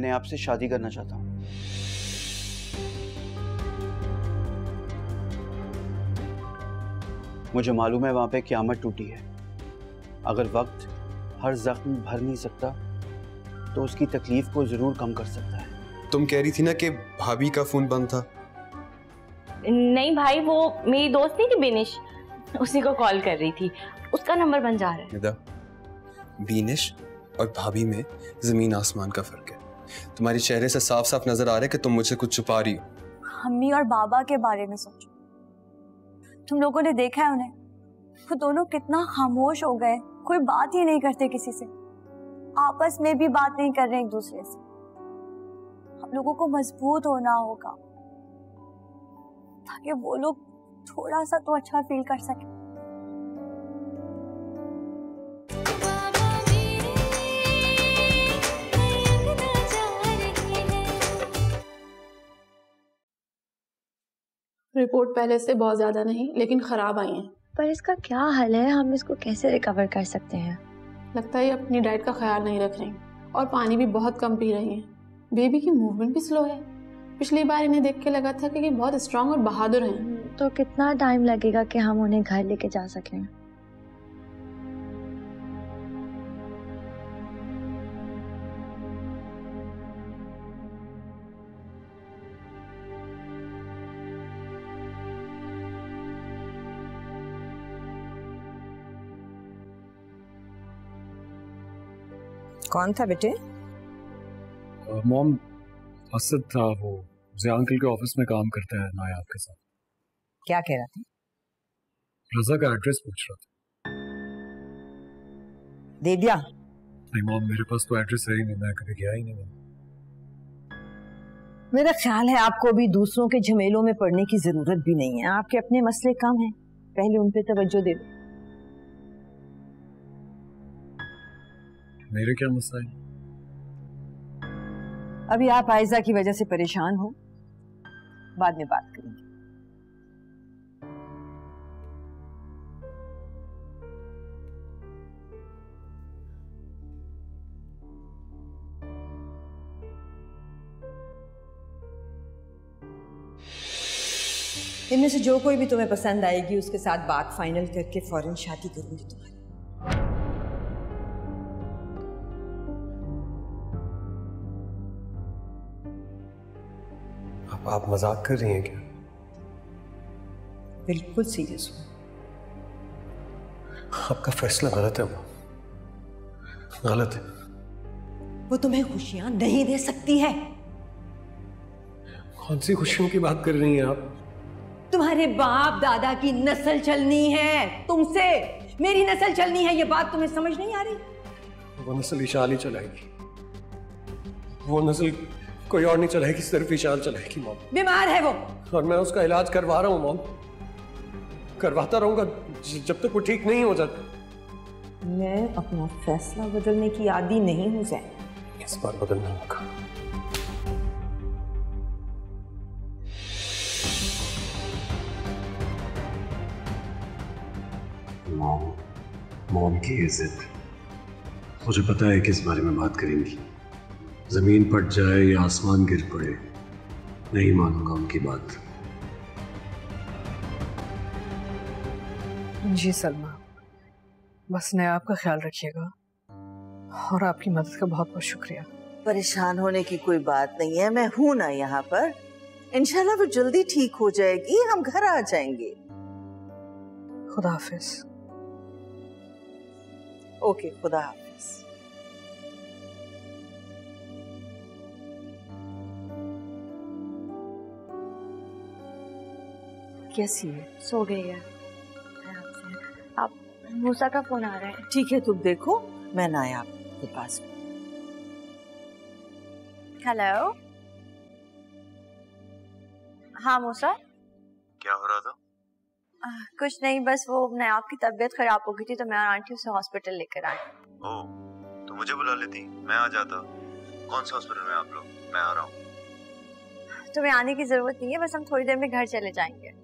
मैंने आपसे शादी करना चाहता हूँ। मुझे मालूम है वहां पे क़यामत टूटी है। अगर वक्त हर जख्म भर नहीं सकता तो उसकी तकलीफ को जरूर कम कर सकता है। तुम कह रही थी ना कि भाभी का फोन बंद था। नहीं भाई, वो मेरी दोस्त नहीं थी बिनिश, उसी को कॉल कर रही थी, उसका नंबर बंद जा रहा है। बिनिश और भाभी में जमीन आसमान का फर्क है। तुम्हारे चेहरे से साफ साफ नजर आ रहा है कि तुम मुझसे कुछ छुपा रही हो। अम्मी और बाबा के बारे में सोचो, तुम लोगों ने देखा है उन्हें, वो दोनों कितना खामोश हो गए, कोई बात ही नहीं करते किसी से, आपस में भी बात नहीं कर रहे एक दूसरे से। हम लोगों को मजबूत होना होगा ताकि वो लोग थोड़ा सा तो अच्छा फील कर सके। रिपोर्ट पहले से बहुत ज्यादा नहीं लेकिन खराब आई है। पर इसका क्या हल है? हम इसको कैसे रिकवर कर सकते हैं? लगता है ये अपनी डाइट का ख्याल नहीं रख रही और पानी भी बहुत कम पी रही हैं। बेबी की मूवमेंट भी स्लो है। पिछली बार इन्हें देख के लगा था कि ये बहुत स्ट्रांग और बहादुर हैं। तो कितना टाइम लगेगा कि हम उन्हें घर लेके जा सकें? कौन था बेटे? मॉम, असद था, वो ज़िया अंकल के ऑफिस में काम करता है नायाब के साथ। क्या कह रहा था? रजा का एड्रेस पूछ रहा था। दे दिया? नहीं मॉम, मेरे पास तो एड्रेस है ही नहीं, मैं कभी गया ही नहीं। मेरा ख्याल है आपको भी दूसरों के झमेलों में पड़ने की जरूरत भी नहीं है। आपके अपने मसले कम हैं, पहले उन पे तवज्जो दे दो। मेरे क्या मसला है? अभी आप आयजा की वजह से परेशान हो, बाद में बात करेंगे। इनमें से जो कोई भी तुम्हें पसंद आएगी उसके साथ बात फाइनल करके फौरन शादी करूंगी तुम्हारी। आप मजाक कर रही हैं क्या? बिल्कुल सीरियस हूं। आपका फैसला गलत है, गलत है। वो तुम्हें खुशियां नहीं दे सकती है। कौन सी खुशियों की बात कर रही हैं आप? तुम्हारे बाप दादा की नस्ल चलनी है, तुमसे मेरी नस्ल चलनी है, ये बात तुम्हें समझ नहीं आ रही? वो नस्ल विशाल ही चलाएगी, वो नस्ल कोई और नहीं चलाएगी, सिर्फ विशाल चलाएगी मॉम। बीमार है वो और मैं उसका इलाज करवा रहा हूँ मॉम, करवाता रहूंगा जब तक वो ठीक नहीं हो जाता। मैं अपना फैसला बदलने की आदी नहीं हूं ज़ैन। इस बार बदलना होगा। मॉम की इज्जत, मुझे पता है किस बारे में बात करेंगी। जमीन फट जाए या आसमान गिर पड़े, नहीं मानूंगा उनकी बात। जी सलमा, बस नया आपका ख्याल रखिएगा और आपकी मदद का बहुत बहुत शुक्रिया। परेशान होने की कोई बात नहीं है, मैं हूं ना यहाँ पर। इंशाल्लाह वो जल्दी ठीक हो जाएगी, हम घर आ जाएंगे। खुदा हाफिज। ओके, खुदा हाफिज। कैसी है? सो गई है। आप मूसा का फोन आ रहा है। ठीक है, तुम देखो, मैं नायाब के पास। हेलो। हाँ मूसा। क्या हो रहा था? कुछ नहीं, बस वो नायाब की तबीयत खराब हो गई थी तो मैं और आंटी उसे हॉस्पिटल लेकर आए। ओह, तो मुझे बुला लेती, मैं आ जाता। कौन से हॉस्पिटल में आप लोग? मैं आ रहा हूँ। तुम्हें आने की जरूरत नहीं है, बस हम थोड़ी देर में घर चले जाएंगे।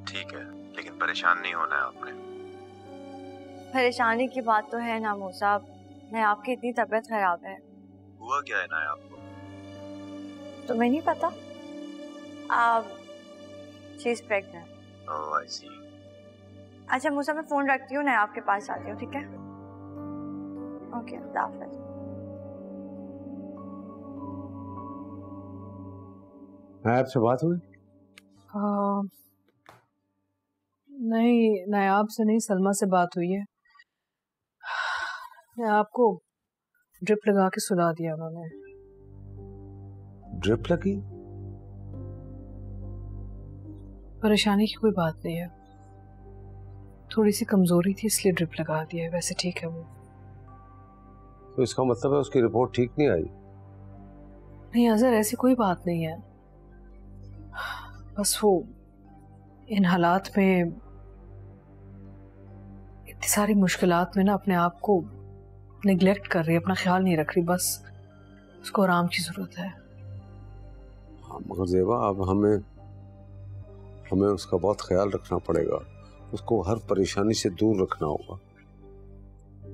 ठीक है, लेकिन परेशान नहीं होना है आपने। परेशानी की बात तो है ना मूसा, नायाब की इतनी तबीयत खराब है। हुआ क्या है नाया आपको? तुम्हें नहीं पता? She is pregnant. Oh I see. अच्छा मूसा, मैं फोन रखती हूँ, मैं आपके पास आती हूँ, ठीक है? ओके, अल्लाह हाफ़िज़। नायाब से बात हुई? नहीं, नायाब से नहीं, सलमा से बात हुई है। नायाब को ड्रिप लगा के सुला दिया उन्होंने। ड्रिप लगी? परेशानी की कोई बात नहीं है, थोड़ी सी कमजोरी थी इसलिए ड्रिप लगा दिया है, वैसे ठीक है वो। तो इसका मतलब है उसकी रिपोर्ट ठीक नहीं आई? नहीं अजहर, ऐसी कोई बात नहीं है, बस वो इन हालात में, इतनी सारी मुश्किलात में ना अपने आप को निगलेक्ट कर रही है, अपना ख्याल नहीं रख रही, बस उसको आराम की जरूरत है। हाँ, मगर ज़ेबा अब हमें उसका बहुत ख्याल रखना पड़ेगा, उसको हर परेशानी से दूर रखना होगा,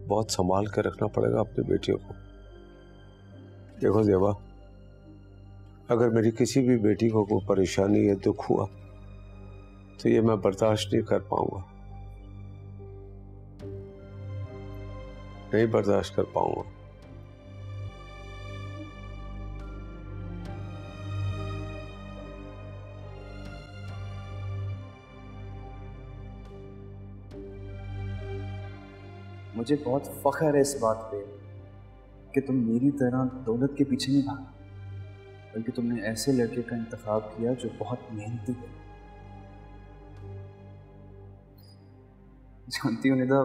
बहुत संभाल कर रखना पड़ेगा अपनी बेटियों को। देखो ज़ेबा, अगर मेरी किसी भी बेटी को कोई परेशानी या दुख हुआ तो ये मैं बर्दाश्त नहीं कर पाऊंगा, नहीं बर्दाश्त कर पाऊंगा। मुझे बहुत फख्र है इस बात पे कि तुम मेरी तरह दौलत के पीछे नहीं भागे, बल्कि तुमने ऐसे लड़के का इंतखाब किया जो बहुत मेहनती है। जानती हो निदा,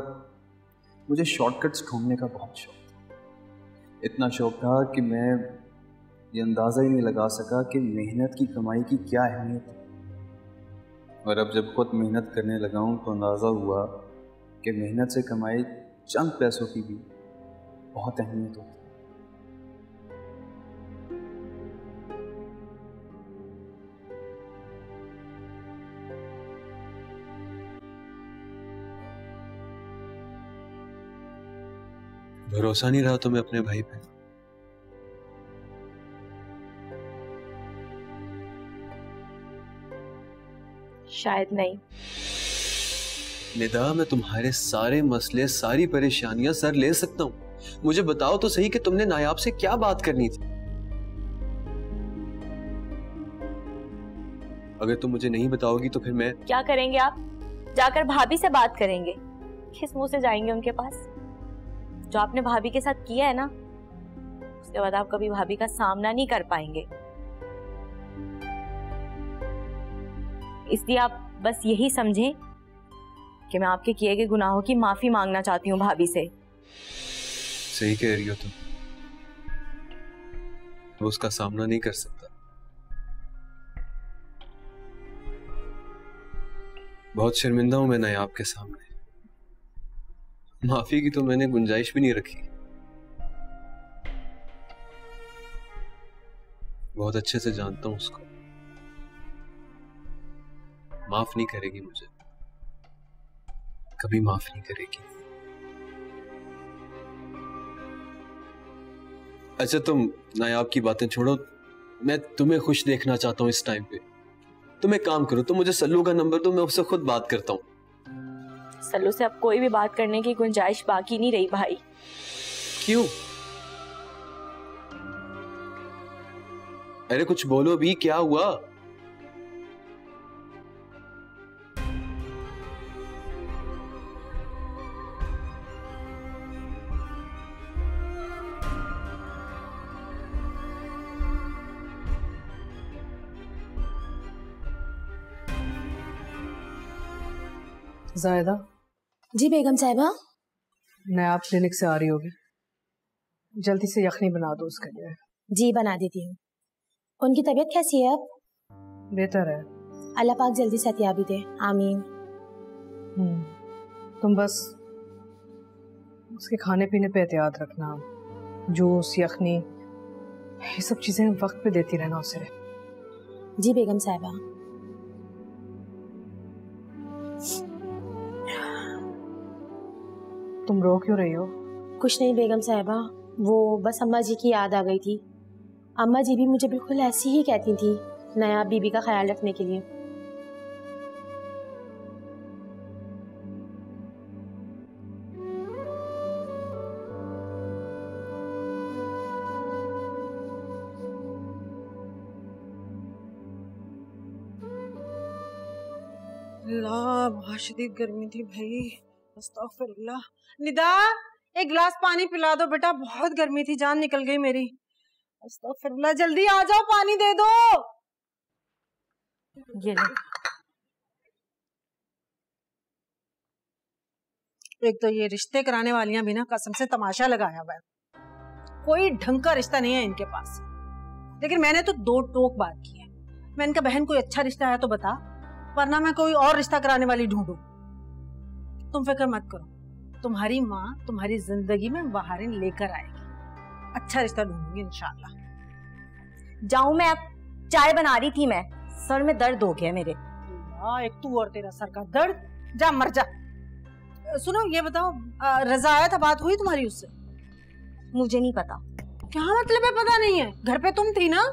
मुझे शॉर्टकट्स ढूंढने का बहुत शौक था। इतना शौक था कि मैं ये अंदाज़ा ही नहीं लगा सका कि मेहनत की कमाई की क्या अहमियत है। और अब जब खुद मेहनत करने लगा हूँ तो अंदाज़ा हुआ कि मेहनत से कमाई चंद पैसों की भी बहुत अहमियत होती है। भरोसा नहीं रहा तुम्हें अपने भाई पे? शायद नहीं। निदा, मैं तुम्हारे सारे मसले, सारी परेशानियां सर ले सकता हूँ। मुझे बताओ तो सही कि तुमने नायाब से क्या बात करनी थी। अगर तुम मुझे नहीं बताओगी तो फिर मैं क्या करेंगे? आप जाकर भाभी से बात करेंगे? किस मुंह से जाएंगे उनके पास? जो आपने भाभी के साथ किया है ना, उसके बाद आप कभी भाभी का सामना नहीं कर पाएंगे। इसलिए आप बस यही समझें कि मैं आपके किए गए गुनाहों की माफी मांगना चाहती हूँ भाभी से। सही कह रही हो तुम, वो उसका सामना नहीं कर सकता। बहुत शर्मिंदा हूं मैं नायाब के सामने। माफी की तो मैंने गुंजाइश भी नहीं रखी। बहुत अच्छे से जानता हूं उसको, माफ नहीं करेगी मुझे, कभी माफ नहीं करेगी। अच्छा तुम नायाब की बातें छोड़ो, मैं तुम्हें खुश देखना चाहता हूं इस टाइम पे। तुम एक काम करो, तुम मुझे सल्लू का नंबर दो, मैं उससे खुद बात करता हूं। सल्लू से अब कोई भी बात करने की गुंजाइश बाकी नहीं रही भाई। क्यों? अरे कुछ बोलो भी, क्या हुआ? जायदा। जी बेगम साहिबा। नायाब क्लिनिक से आ रही होगी, जल्दी से यखनी बना दो उसके लिए। जी बना देती हूँ। उनकी तबीयत कैसी है अब? बेहतर है, अल्लाह पाक जल्दी सेहतियाबी दे, आमीन। तुम बस उसके खाने पीने पे एहतियात रखना, जूस यखनी ये सब चीजें वक्त पे देती रहना उसे। जी बेगम साहिबा। तुम रो क्यों रही हो? कुछ नहीं बेगम साहिबा, वो बस अम्मा जी की याद आ गई थी। अम्मा जी भी मुझे बिल्कुल ऐसी ही कहती थी नायाब बीबी का ख्याल रखने के लिए। बहुत शदीद गर्मी थी भाई। अस्तगफिरुल्लाह। निदा एक गिलास पानी पिला दो बेटा, बहुत गर्मी थी, जान निकल गई मेरी। अस्तगफिरुल्लाह, जल्दी आ जाओ, पानी दे दो। ये ले। एक तो ये रिश्ते कराने वालियां भी ना कसम से तमाशा लगाया हुआ है, कोई ढंग का रिश्ता नहीं है इनके पास। लेकिन मैंने तो दो टोक बात की है। मैं इनका बहन कोई अच्छा रिश्ता है तो बता, वरना मैं कोई और रिश्ता कराने वाली ढूंढूं। तुम फिक्र मत करो, तुम्हारी माँ तुम्हारी जिंदगी में बहारें लेकर आएगी। अच्छा रिश्ता ढूंढूंगी इंशाल्लाह। जाऊं मैं अब? चाय बना रही थी मैं, सर में दर्द हो गया मेरे। एक तू और तेरा सर का दर्द, जा मर जा। सुनो ये बताओ, रजा आया था, बात हुई तुम्हारी उससे? मुझे नहीं पता। क्या मतलब है पता नहीं है? घर पे तुम थी ना?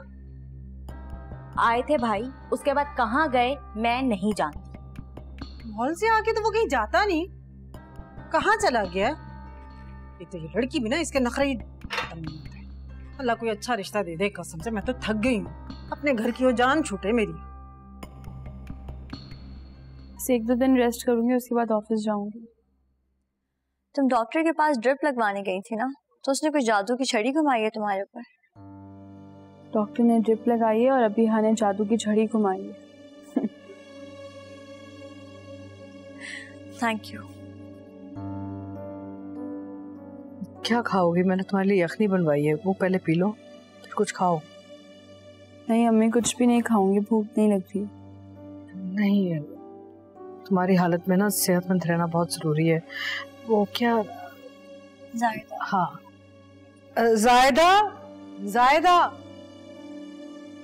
आए थे भाई, उसके बाद कहाँ गए मैं नहीं जानती। मॉल से आके तो वो कहीं जाता नहीं, कहाँ चला गया? एक तो ये लड़की भी ना, इसके नखरे ही खत्म नहीं होते। अल्लाह कोई अच्छा रिश्ता दे दे, कसम से मैं तो थक गई हूँ। अपने घर की वो जान छूटे मेरी। एक दो दिन रेस्ट करूंगी, उसके बाद ऑफिस जाऊंगी। तुम डॉक्टर के पास ड्रिप लगवाने गई थी ना, तो उसने कुछ जादू की छड़ी घुमाई है तुम्हारे ऊपर? डॉक्टर ने ड्रिप लगाई है और अभी हाँ ने जादू की छड़ी घुमाई है। Thank you. क्या खाओगी? मैंने तुम्हारे लिए यखनी बनवाई है, वो पहले पी लो फिर कुछ खाओ। नहीं अम्मी, कुछ भी नहीं खाऊंगी, भूख नहीं लग रही। नहीं है, तुम्हारी हालत में ना सेहतमंद रहना बहुत जरूरी है। वो क्या जायदा? हाँ जायदा, जायदा।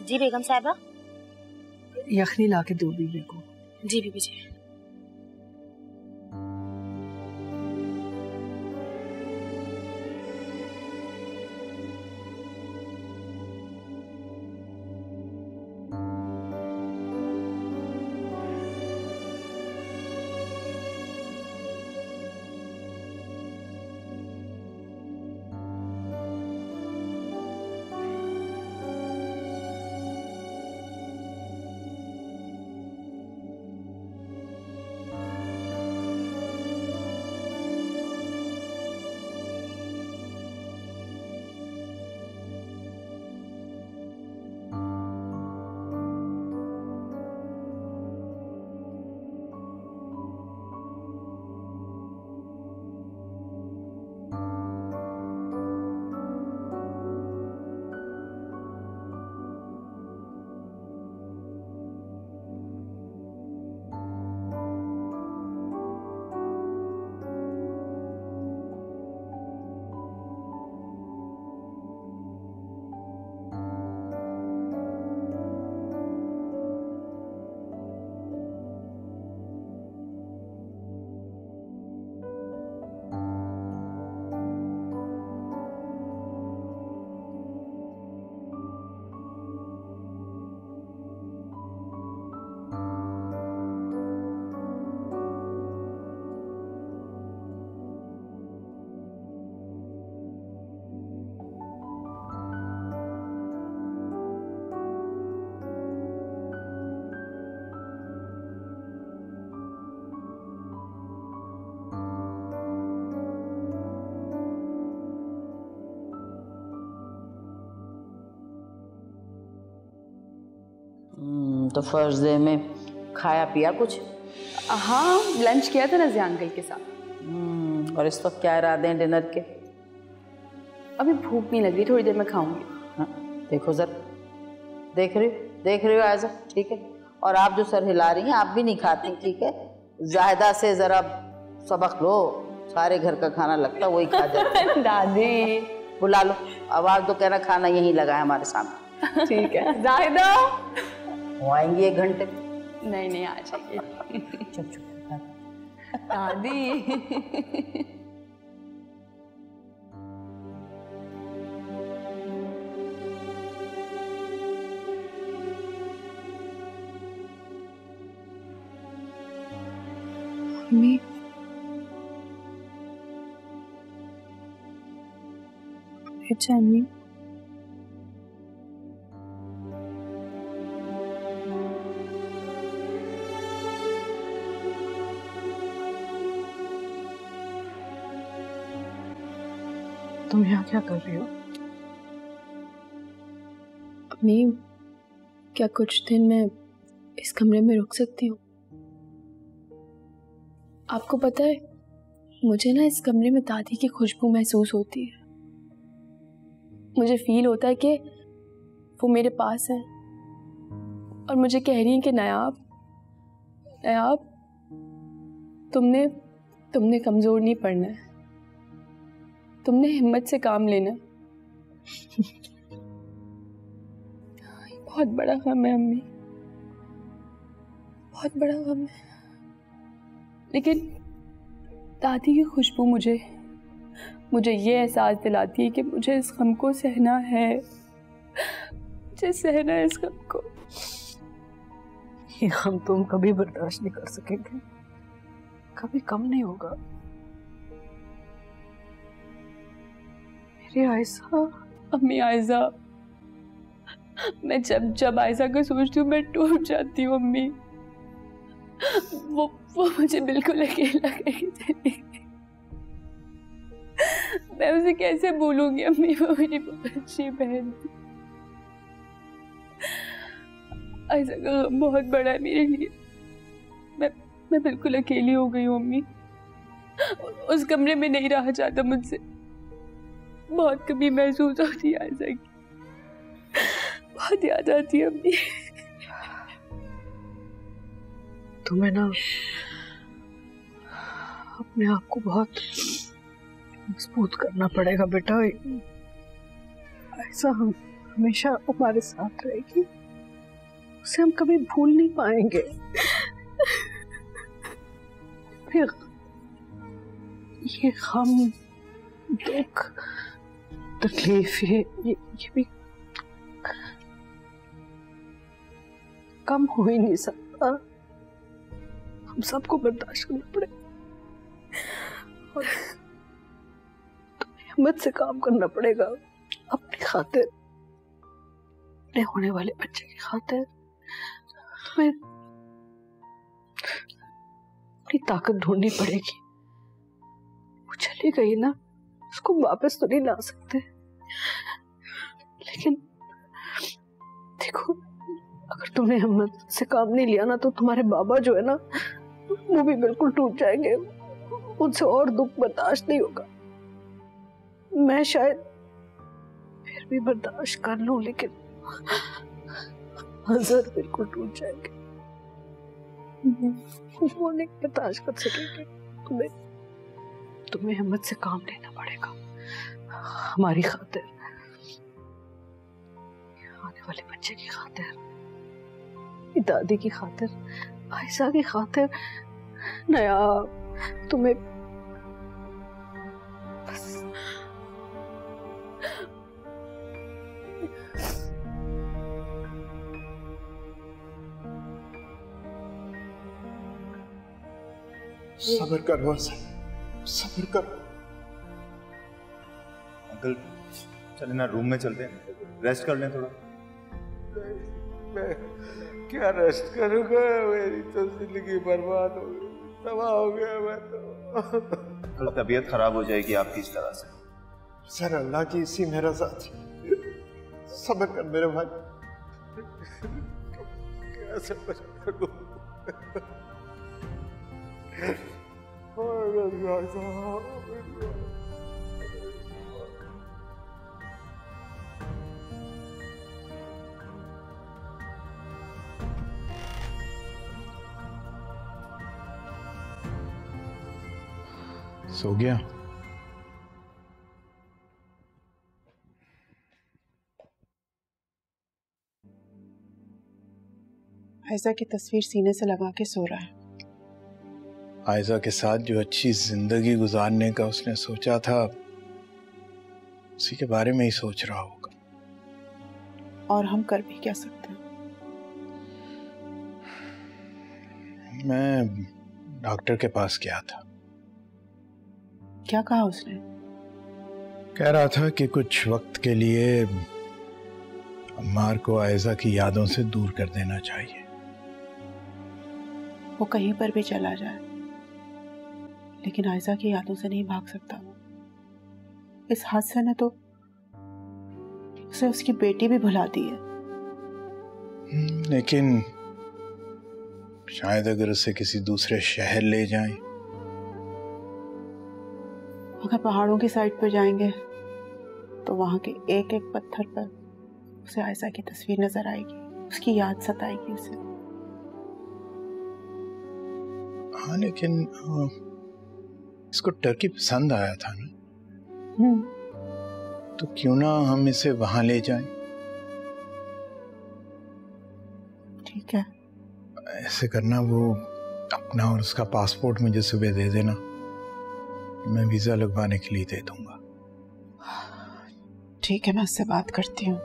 जी बेगम साहिबा। यखनी ला के दो बीबी को। जी बीबी जी। तो फर्स्ट डे में खाया पिया कुछ? हाँ लंच किया था रज़िया अंकल के साथ। और इस वक्त क्या इरादे हैं डिनर के? अभी भूख नहीं लग रही, थोड़ी देर में खाऊंगी। हाँ देखो जरा, देख रही हो आयजा, ठीक है? और आप जो सर हिला रही हैं, आप भी नहीं खाती, ठीक है? जायदा से जरा सबक लो, सारे घर का खाना लगता वही खा जाता। दादी बुला लो, आवाज तो कहना खाना यहीं लगा है हमारे सामने। ठीक है जायदा। वो आएंगी 1 घंटे। नहीं आ जाएगी। चुप दादी। अम्मी अम्मी तुम यहाँ क्या कर रही हो? अम्मी क्या कुछ दिन मैं इस कमरे में रुक सकती हूँ? आपको पता है मुझे ना इस कमरे में दादी की खुशबू महसूस होती है। मुझे फील होता है कि वो मेरे पास है और मुझे कह रही हैं कि नायाब नायाब तुमने कमजोर नहीं पड़ना है, तुमने हिम्मत से काम लेना। बहुत बड़ा गम है अम्मी, बहुत बड़ा गम है, लेकिन दादी की खुशबू मुझे ये एहसास दिलाती है कि मुझे इस गम को सहना है, मुझे सहना है इस गम को। ये गम तुम कभी बर्दाश्त नहीं कर सकेंगे, कभी कम नहीं होगा। मेरी आयशा। अम्मी आयशा, मैं जब आयशा को सोचती हूँ मैं टूट जाती हूँ अम्मी। वो मुझे बिल्कुल अकेला करके चली गई। मैं उसे कैसे भूलूंगी अम्मी, वो मेरी बहुत अच्छी बहन थी। आयशा का गम बहुत बड़ा है मेरे लिए। मैं बिल्कुल अकेली हो गई हूँ अम्मी। उस कमरे में नहीं रहा जाता मुझसे। बहुत कभी महसूस होती है आयशा की, बहुत याद आती है अम्मी। तुम्हें ना अपने आप को बहुत मजबूत करना पड़ेगा बेटा। ऐसा हम हमेशा हमारे साथ रहेगी, उसे हम कभी भूल नहीं पाएंगे। फिर ये गम, दुख, तकलीफ ये भी कम हो ही नहीं सकता। हम सबको बर्दाश्त करना पड़ेगा और तुम्हें हिम्मत से काम करना पड़ेगा अपनी खातिर, अपने होने वाले बच्चे की खातिर। तुम्हें अपनी ताकत ढूंढनी पड़ेगी। वो चली गई ना, उसको वापस तो नहीं ला सकते, लेकिन देखो अगर तुमने हिम्मत से काम नहीं लिया ना तो तुम्हारे बाबा जो है ना वो भी बिल्कुल टूट जाएंगे। उनसे और दुख बर्दाश्त नहीं होगा। मैं शायद फिर भी बर्दाश्त कर लूं, लेकिन अजहर बिल्कुल टूट जाएंगे। वो नहीं बर्दाश्त कर सकेंगे। तुम्हें हिम्मत से काम लेना पड़ेगा हमारी खातिर, आने वाले बच्चे की खातिर, दादी की खातिर, आयशा की खातिर। नया तुम्हें बस सब्र करो, सब्र करो। अंकल चले ना, रूम में चलते हैं, रेस्ट कर लें थोड़ा। मैं क्या रेस्ट करूंगा, मेरी तो जिंदगी बर्बाद हो गई, तबाह हो गया मैं तो। तबीयत खराब हो जाएगी आपकी इस तरह से। सर अल्लाह की इसी मेरा साथ, सब्र कर मेरे भाई। क्या सब्र करूं? सो गया? आयशा की तस्वीर सीने से लगा के सो रहा है। आयशा के साथ जो अच्छी जिंदगी गुजारने का उसने सोचा था, उसी के बारे में ही सोच रहा होगा। और हम कर भी क्या सकते हैं? मैं डॉक्टर के पास गया था। क्या कहा उसने? कह रहा था कि कुछ वक्त के लिए अम्मार को आयजा की यादों से दूर कर देना चाहिए। वो कहीं पर भी चला जाए, लेकिन आयजा की यादों से नहीं भाग सकता वो। इस हादसे ने तो उसे उसकी बेटी भी भुला दी है। लेकिन शायद अगर उसे किसी दूसरे शहर ले जाएं, अगर पहाड़ों की साइड पर जाएंगे तो वहां के एक एक पत्थर पर उसे आयशा की तस्वीर नजर आएगी, उसकी याद सताएगी उसे। हाँ, लेकिन इसको टर्की पसंद आया था ना, तो क्यों ना हम इसे वहां ले जाएं? ठीक है। ऐसे करना, वो अपना और उसका पासपोर्ट मुझे सुबह दे देना, मैं वीजा लगवाने के लिए दे दूंगा। ठीक है, मैं उससे बात करती हूँ।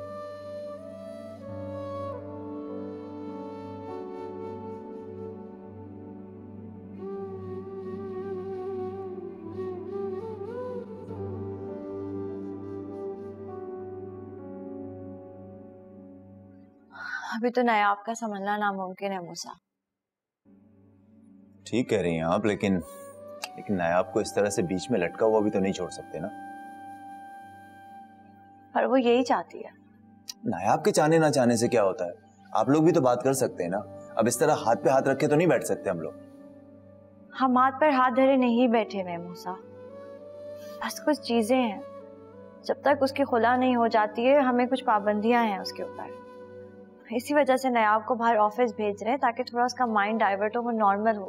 अभी तो नायाब का संभलना नामुमकिन है मूसा। ठीक कह रही हैं आप, लेकिन नायाब को इस तरह से बीच में लटका हुआ भी तो नहीं छोड़ सकते ना। पर वो यही चाहती है। नायाब के चाहने ना चाहने से क्या होता है, आप लोग भी तो बात कर सकते हैं ना। अब इस तरह हाथ पे हाथ रख के तो नहीं बैठ सकते हम लोग। हम हाथ पर हाथ धरे नहीं बैठे हुए मूसा, बस कुछ चीजें हैं, जब तक उसकी खुला नहीं हो जाती है हमें कुछ पाबंदियां हैं उसके ऊपर। इसी वजह से नायाब को बाहर ऑफिस भेज रहे हैं ताकि थोड़ा उसका माइंड डाइवर्ट हो, वो नॉर्मल हो।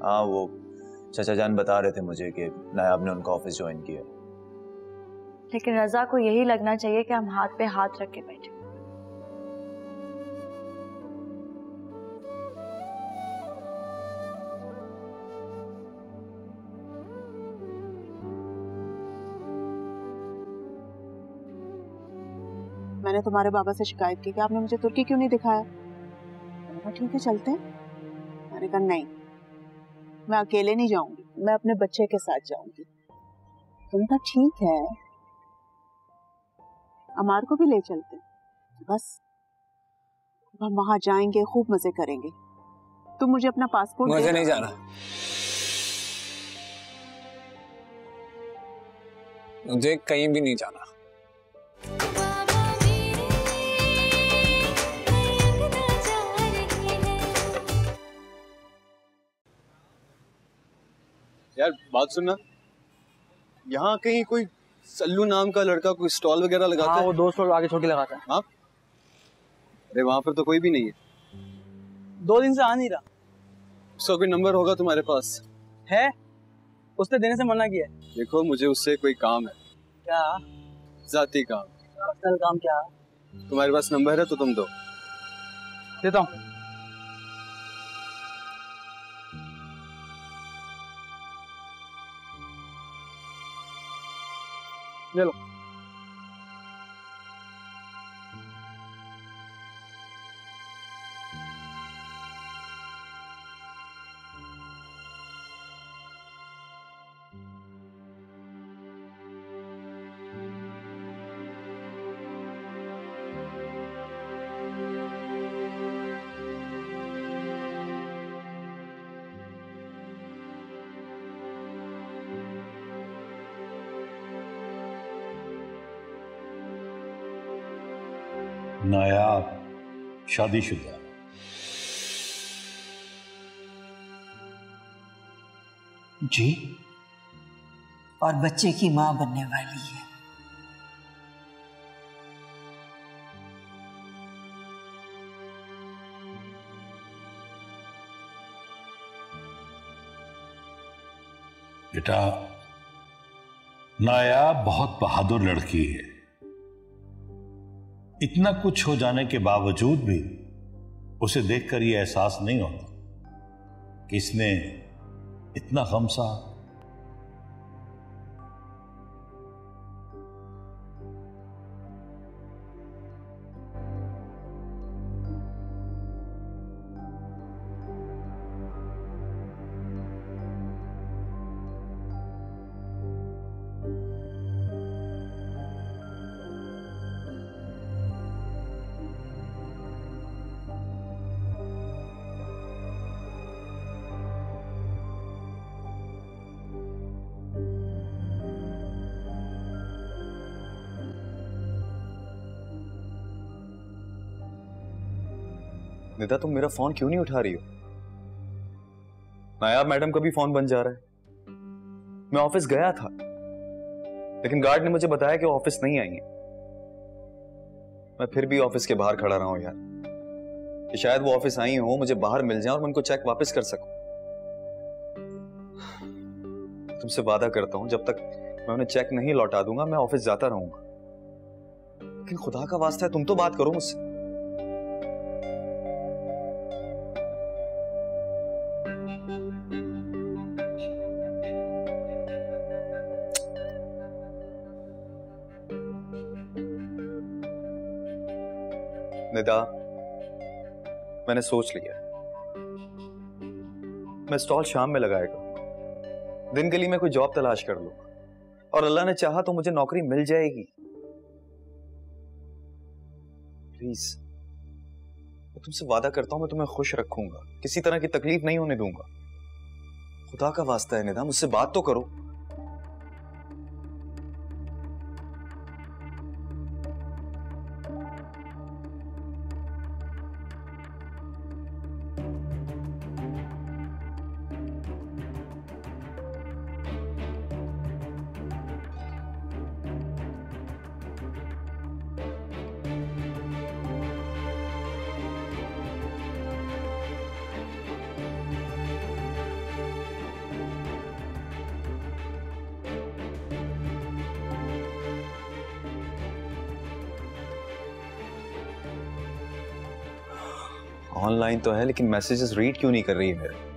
हाँ, वो चाचा जान बता रहे थे मुझे कि नायाब ने उनका ऑफिस ज्वाइन किया। लेकिन रजा को यही लगना चाहिए कि हम हाथ पे हाथ रख के बैठे। मैंने तुम्हारे बाबा से शिकायत की कि आपने मुझे तुर्की क्यों नहीं दिखाया। मैंने कहा ठीक है चलते हैं। मैंने कहा नहीं, मैं अकेले नहीं जाऊंगी, मैं अपने बच्चे के साथ जाऊंगी। तुमने कहा ठीक है, अमार को भी ले चलते हैं। बस हम वहां जाएंगे, खूब मजे करेंगे। तुम मुझे अपना पासपोर्ट मुझे नहीं जाना, मुझे कहीं भी नहीं जाना। यार बात सुनना, यहाँ कहीं कोई सल्लू नाम का लड़का कोई स्टॉल वगैरह लगाता है? हाँ, वो 2 स्टॉल आगे छोड़ के लगाता है। हाँ, अरे वहां पर तो कोई भी नहीं है। 2 दिन से आ नहीं रहा। उसका कोई नंबर होगा तुम्हारे पास? है, उसने देने से मना किया है। देखो, मुझे उससे कोई काम है। क्या? जाती काम। पर्सनल काम क्या? तुम्हारे पास नंबर है तो तुम दो। देता हूँ। ले लो। नायाब शादीशुदा। जी, और बच्चे की मां बनने वाली है। बेटा, नायाब बहुत बहादुर लड़की है। इतना कुछ हो जाने के बावजूद भी उसे देखकर यह एहसास नहीं होता कि इसने इतना गम सहा। निदा तुम मेरा फोन क्यों नहीं उठा रही हो? नायाब मैडम का भी फोन बंद जा रहा है। मैं ऑफिस गया था लेकिन गार्ड ने मुझे बताया कि वो ऑफिस नहीं आई है। मैं फिर भी ऑफिस के बाहर खड़ा रहा हूं यार, कि शायद वो ऑफिस आई हो, मुझे बाहर मिल जाए और मैं उनको चेक वापस कर सकूं। तुमसे वादा करता हूं जब तक मैं उन्हें चेक नहीं लौटा दूंगा मैं ऑफिस जाता रहूंगा। लेकिन खुदा का वास्ता है तुम तो बात करो मुझसे। निदा, मैंने सोच लिया, मैं स्टॉल शाम में लगाएगा, दिन के लिए मैं कोई जॉब तलाश कर लूंगा और अल्लाह ने चाहा तो मुझे नौकरी मिल जाएगी। प्लीज, मैं तुमसे वादा करता हूं मैं तुम्हें खुश रखूंगा, किसी तरह की तकलीफ नहीं होने दूंगा। खुदा का वास्ता है निदा, मुझसे बात तो करो। ऑनलाइन तो है लेकिन मैसेजेस रीड क्यों नहीं कर रही है मेरे?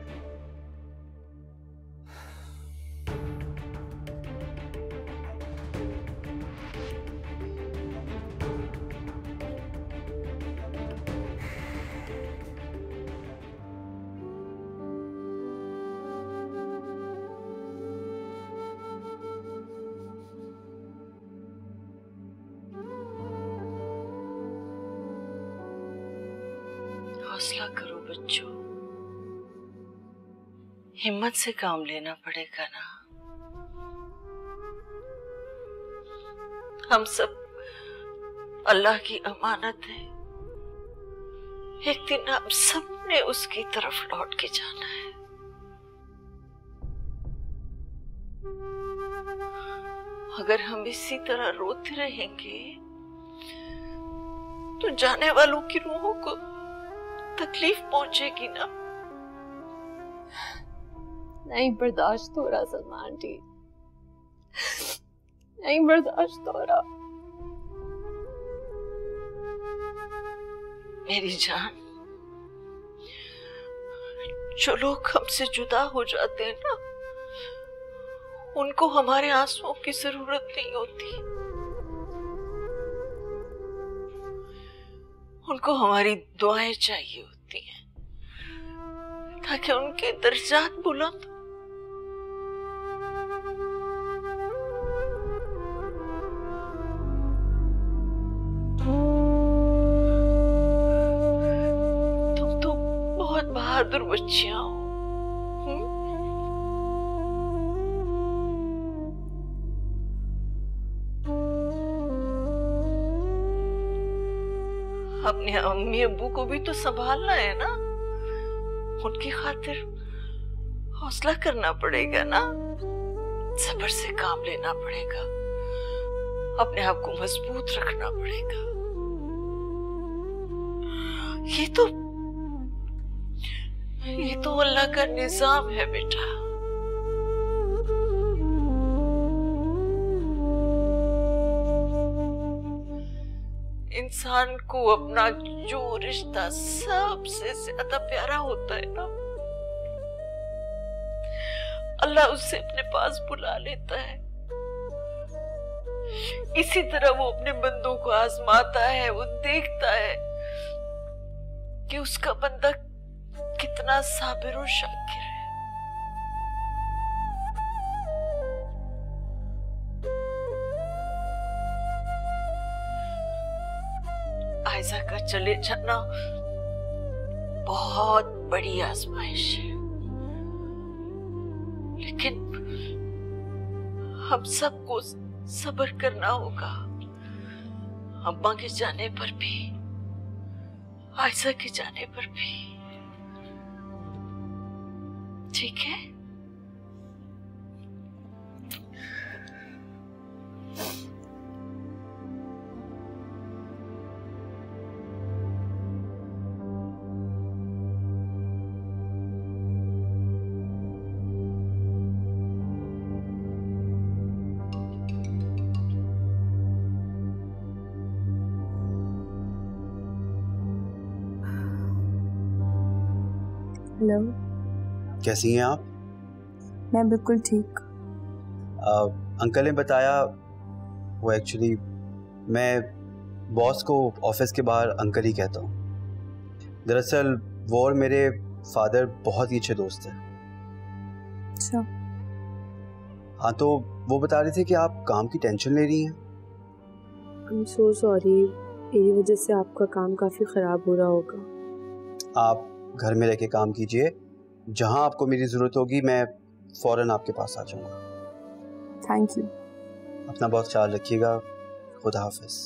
हौसला करो बच्चों, हिम्मत से काम लेना पड़ेगा ना। हम सब अल्लाह की अमानत है, एक दिन हम सब ने उसकी तरफ लौट के जाना है। अगर हम इसी तरह रोते रहेंगे तो जाने वालों की रूहों को तकलीफ पहुंचेगी ना। नहीं बर्दाश्त हो रहा सलमान जी, नहीं बर्दाश्त हो रहा। मेरी जान, जो लोग हमसे जुदा हो जाते हैं ना, उनको हमारे आंसुओं की जरूरत नहीं होती, उनको हमारी दुआएं चाहिए होती हैं ताकि उनके दर्जात बुलंद। तुम तो बहुत बहादुर बच्चियां हो। अपने अम्मी अब्बू को भी तो संभालना है ना, उनकी खातिर हौसला करना पड़ेगा ना, सब्र से काम लेना पड़ेगा, अपने आप को मजबूत रखना पड़ेगा। ये तो अल्लाह का निजाम है बेटा। इंसान को अपना जो रिश्ता सबसे ज्यादा प्यारा होता है ना, अल्लाह उसे अपने पास बुला लेता है। इसी तरह वो अपने बंदों को आजमाता है, वो देखता है कि उसका बंदा कितना साबिर और शाकिर है। आयशा का चले जाना बहुत बड़ी आजमाइश है, लेकिन हम सबको सब्र करना होगा। अम्मा के जाने पर भी आयशा के जाने पर भी ठीक है? हेलो, कैसी हैं आप? मैं बिल्कुल ठीक। अंकल ने बताया, वो एक्चुअली मैं बॉस को ऑफिस के बाहर अंकल ही कहता हूँ। दरअसल वो और मेरे फादर बहुत ही अच्छे दोस्त हैं। अच्छा। हाँ, तो वो बता रहे थे कि आप काम की टेंशन ले रही हैं। आई एम सो सॉरी, मेरी वजह से आपका काम काफ़ी ख़राब हो रहा होगा। आप घर में रह के काम कीजिए, जहाँ आपको मेरी ज़रूरत होगी मैं फ़ौरन आपके पास आ जाऊँगा। Thank you. अपना बहुत ख्याल रखिएगा। खुदा हाफिज़।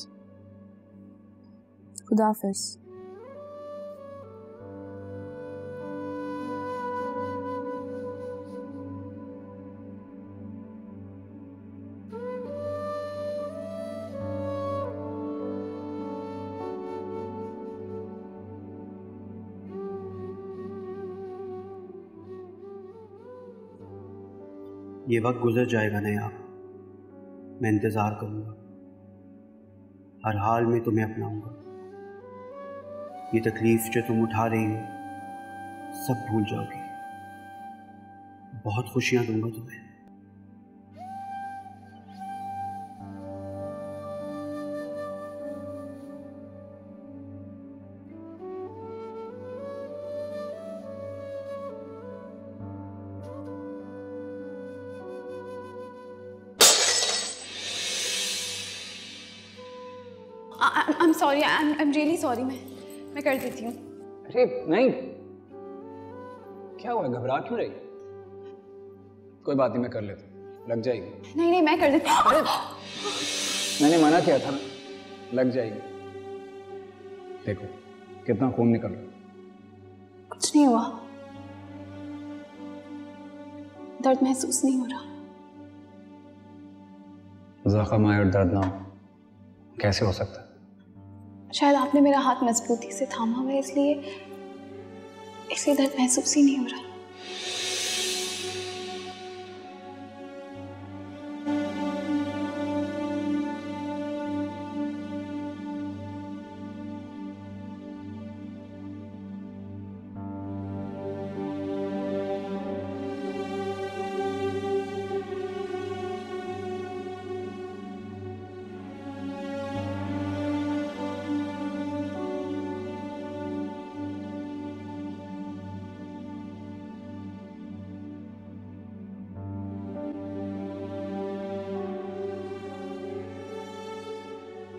खुदा हाफिज़। ये वक्त गुजर जाएगा नया, मैं इंतज़ार करूँगा। हर हाल में तुम्हें अपनाऊँगा। ये तकलीफ़ जो तुम उठा रही हो सब भूल जाओगी। बहुत खुशियाँ दूंगा तुम्हें। I'm sorry, I'm really sorry। मैं कर देती हूँ। अरे नहीं, क्या हुआ, घबरा क्यों रही? कोई बात नहीं, मैं कर लेता हूँ, लग जाएगी। नहीं मैं कर देती हूँ। मैंने मना किया था ना, लग जाएगी। देखो कितना खून निकल रहा। कुछ नहीं हुआ, दर्द महसूस नहीं हो रहा। जख्म आए और दर्द ना हो, कैसे हो सकता? शायद आपने मेरा हाथ मजबूती से थामा हुआ है, इसलिए दर्द महसूस ही नहीं हो रहा।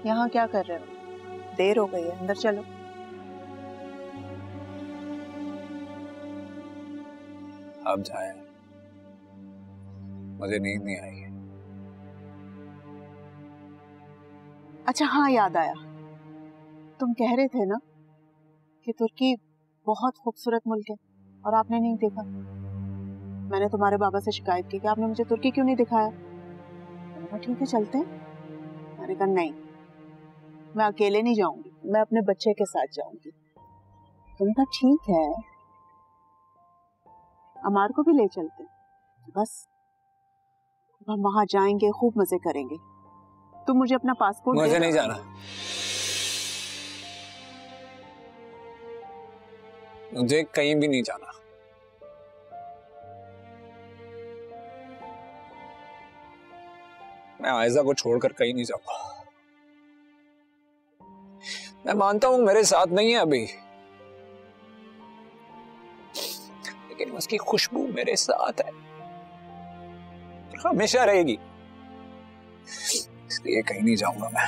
यहाँ क्या कर रहे हो? देर हो गई है, अंदर चलो। आप जाएं, मुझे नींद नहीं आई है। अच्छा हाँ, याद आया, तुम कह रहे थे ना कि तुर्की बहुत खूबसूरत मुल्क है और आपने नहीं देखा। मैंने तुम्हारे बाबा से शिकायत की कि आपने मुझे तुर्की क्यों नहीं दिखाया। मैंने कहा ठीक है चलते हैं। मैंने कहा नहीं, मैं अकेले नहीं जाऊंगी, मैं अपने बच्चे के साथ जाऊंगी। तुमने कहा ठीक है, अमार को भी ले चलते। बस हम वहां जाएंगे, खूब मजे करेंगे। तुम मुझे अपना पासपोर्ट मुझे नहीं जाना, मुझे कहीं भी नहीं जाना। मैं आयजा को छोड़कर कहीं नहीं जाऊंगा। मैं मानता हूं मेरे साथ नहीं है अभी, लेकिन उसकी खुशबू मेरे साथ है, हमेशा रहेगी। इसलिए कहीं नहीं जाऊंगा मैं।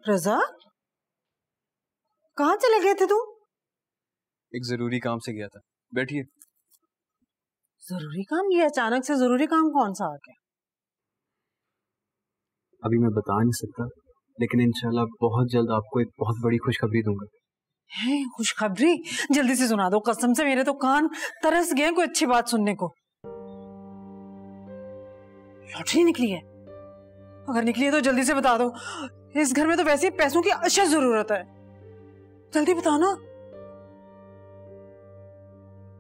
रजा, कहाँ चले गए थे तुम? एक जरूरी काम से गया था। बैठिए। जरूरी काम? ये अचानक से जरूरी काम कौन सा आ गया? अभी मैं बता नहीं सकता, लेकिन इंशाल्लाह बहुत जल्द आपको एक बहुत बड़ी खुशखबरी दूंगा। है खुशखबरी? जल्दी से सुना दो, कसम से मेरे तो कान तरस गए कोई अच्छी बात सुनने को। लॉटरी निकली है? अगर निकली है तो जल्दी से बता दो। इस घर में तो वैसे ही पैसों की अशद जरूरत है, जल्दी बताओ ना।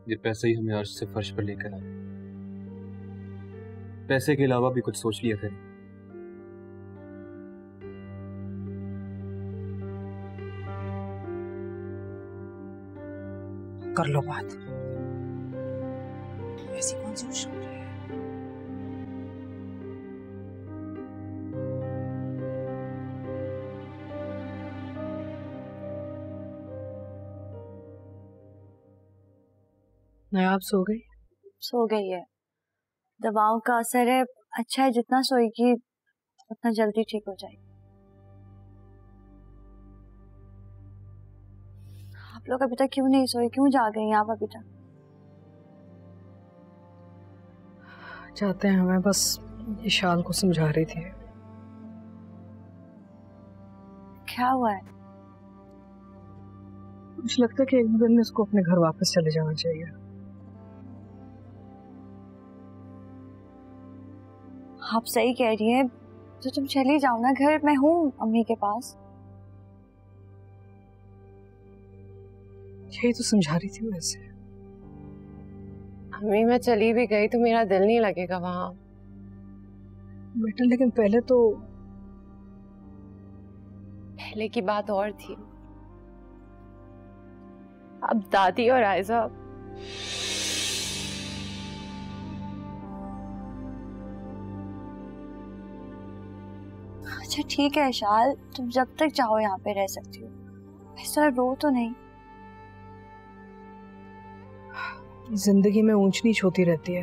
ये पैसे ही हमें अर्श से फर्श पर लेकर आए। पैसे के अलावा भी कुछ सोच लिया करें। कर लो बात। ऐसी कौन सी खुशखबरी है? नायाब सो गई? सो गई है, दवाओं का असर है। अच्छा है, जितना सोएगी उतना जल्दी ठीक हो जाएगी। आप लोग अभी तक क्यों नहीं सोए? क्यों जाग गई आप अभी तक? चाहते हैं, मैं बस इशाल को समझा रही थी। क्या हुआ है? मुझे लगता है कि एक दिन में इसको अपने घर वापस चले जाना चाहिए। आप सही कह रही हैं, तो तुम चली जाओ ना घर, मैं हूँ अम्मी के पास। यही तो समझा रही थी वैसे। अम्मी मैं चली भी गई तो मेरा दिल नहीं लगेगा वहां। बेटा लेकिन पहले की बात और थी। अब दादी और आयजा अच्छा ठीक है इशाल, तुम जब तक चाहो यहाँ पे रह सकती हो, इस तरह रो तो नहीं। जिंदगी में ऊंच नीच होती रहती है,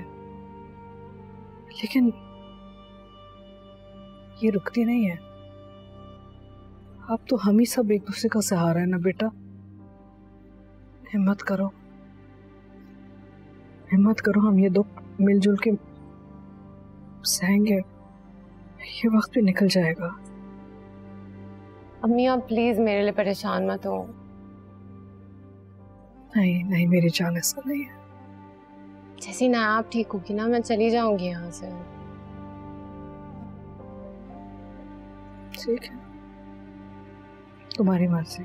लेकिन ये रुकती नहीं है। अब तो हम ही सब एक दूसरे का सहारा है ना बेटा। हिम्मत करो, हिम्मत करो, हम ये दुख मिलजुल के सहेंगे, ये वक्त भी निकल जाएगा। अम्मी आप प्लीज मेरे लिए परेशान मत हो। नहीं नहीं मेरी जान, ऐसा नहीं है। जैसी ना आप ठीक होगी ना, मैं चली जाऊंगी यहाँ से। ठीक है, तुम्हारी मर्जी।